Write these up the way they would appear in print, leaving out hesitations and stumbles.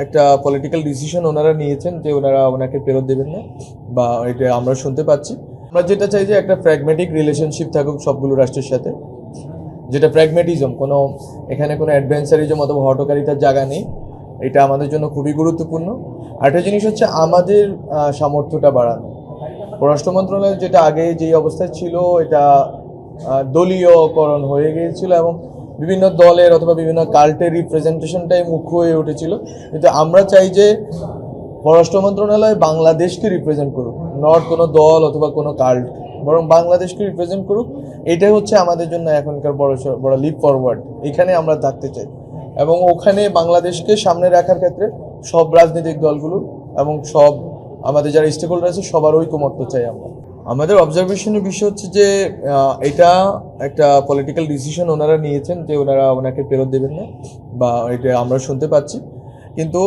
একটা political decision ওনারা নিয়েছেন যে ওনাকে ফেরত দেবেন না, বা এটা আমরা শুনতে পাচ্ছি। আমরা যেটা চাই যে একটা প্র্যাগমেটিক রিলেশনশিপ থাকুক সবগুলো রাষ্ট্রের সাথে, যেটা প্র্যাগমেটিজম, এখানে কোনো অ্যাডভেঞ্চারিজম অথবা হটকারিতার জায়গা নেই। এটা আমাদের জন্য খুবই গুরুত্বপূর্ণ। আরেকটা জিনিস হচ্ছে আমাদের সামর্থ্যটা বাড়ানো। পররাষ্ট্র মন্ত্রণালয় যেটা আগে যেই অবস্থায় ছিল, এটা দলীয়করণ হয়ে গিয়েছিল এবং বিভিন্ন দলের অথবা বিভিন্ন কাল্টের রিপ্রেজেন্টেশনটাই মুখ্য হয়ে উঠেছিল। কিন্তু আমরা চাই যে পররাষ্ট্র মন্ত্রণালয় বাংলাদেশকে রিপ্রেজেন্ট করুক, নট কোনো দল অথবা কোনো কাল্ট, বরং বাংলাদেশকে রিপ্রেজেন্ট করুক। এটাই হচ্ছে আমাদের জন্য এখনকার বড় লিপ ফরওয়ার্ড। এখানে আমরা থাকতে চাই এবং ওখানে বাংলাদেশকে সামনে রাখার ক্ষেত্রে সব রাজনৈতিক দলগুলো এবং সব আমাদের যারা স্টেক হোল্ডার আছে সবার ঐকমত্য চাই আমরা। আমাদের অবজারভেশনের বিষয় হচ্ছে যে এটা একটা পলিটিক্যাল ডিসিশন ওনারা নিয়েছেন যে ওনাকে ফেরত দেবেন না, বা এটা আমরা শুনতে পাচ্ছি। কিন্তু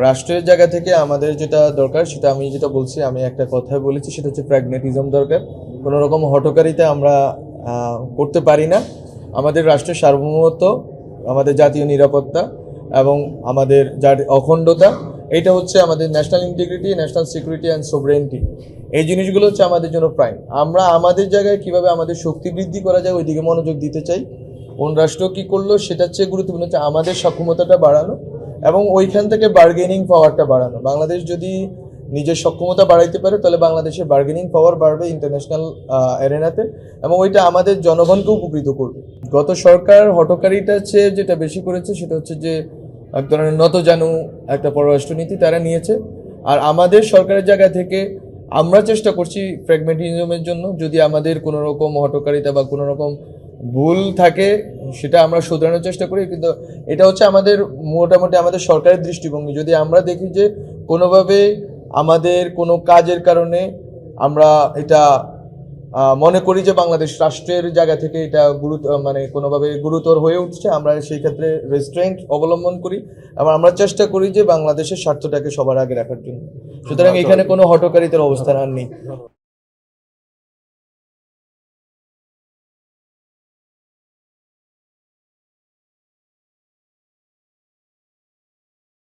রাষ্ট্রের জায়গা থেকে আমাদের যেটা দরকার, সেটা আমি যেটা বলছি, আমি একটা কথাই বলেছি, সেটা হচ্ছে প্র্যাগমেটিজম দরকার। কোনো রকম হঠকারিতা আমরা করতে পারি না। আমাদের রাষ্ট্রের সার্বভৌমত্ব, আমাদের জাতীয় নিরাপত্তা এবং আমাদের অখণ্ডতা, এটা হচ্ছে আমাদের national integrity, national security and sovereignty. এই জিনিসগুলো হচ্ছে আমাদের জন্য প্রাইম। আমরা আমাদের জায়গায় কিভাবে আমাদের শক্তি বৃদ্ধি করা যায় ওইদিকে মনোযোগ দিতে চাই। কোন রাষ্ট্র কী করলো সেটার চেয়ে গুরুত্বপূর্ণ হচ্ছে আমাদের সক্ষমতাটা বাড়ানো এবং ওইখান থেকে বার্গেনিং পাওয়ারটা বাড়ানো। বাংলাদেশ যদি নিজের সক্ষমতা বাড়াইতে পারে তাহলে বাংলাদেশের বার্গেনিং পাওয়ার বাড়বে ইন্টারন্যাশনাল অ্যারেনাতে, এবং ওইটা আমাদের জনগণকে উপকৃত করবে। গত সরকার হটকারিতার চেয়ে যেটা বেশি করেছে সেটা হচ্ছে যে এক ধরনের নতজানু একটা পররাষ্ট্রনীতি তারা নিয়েছে। আর আমাদের সরকারের জায়গা থেকে আমরা চেষ্টা করছি প্র্যাগমেটিজমের জন্য। যদি আমাদের কোনো রকম হটকারিতা বা কোনো রকম ভুল থাকে সেটা আমরা শুধরানোর চেষ্টা করি, কিন্তু এটা হচ্ছে আমাদের মোটামুটি আমাদের সরকারের দৃষ্টিভঙ্গি। যদি আমরা দেখি যে কোনোভাবে আমাদের কোনো কাজের কারণে আমরা এটা মনে করি যে বাংলাদেশ রাষ্ট্রের জায়গা থেকে এটা কোনোভাবে গুরুতর হয়ে উঠছে, আমরা সেই ক্ষেত্রে রেস্ট্রেন্ট অবলম্বন করি এবং আমরা চেষ্টা করি যে বাংলাদেশের স্বার্থটাকে সবার আগে রাখার জন্য। সুতরাং এখানে কোনো হটকারিতার অবস্থান আর নেই।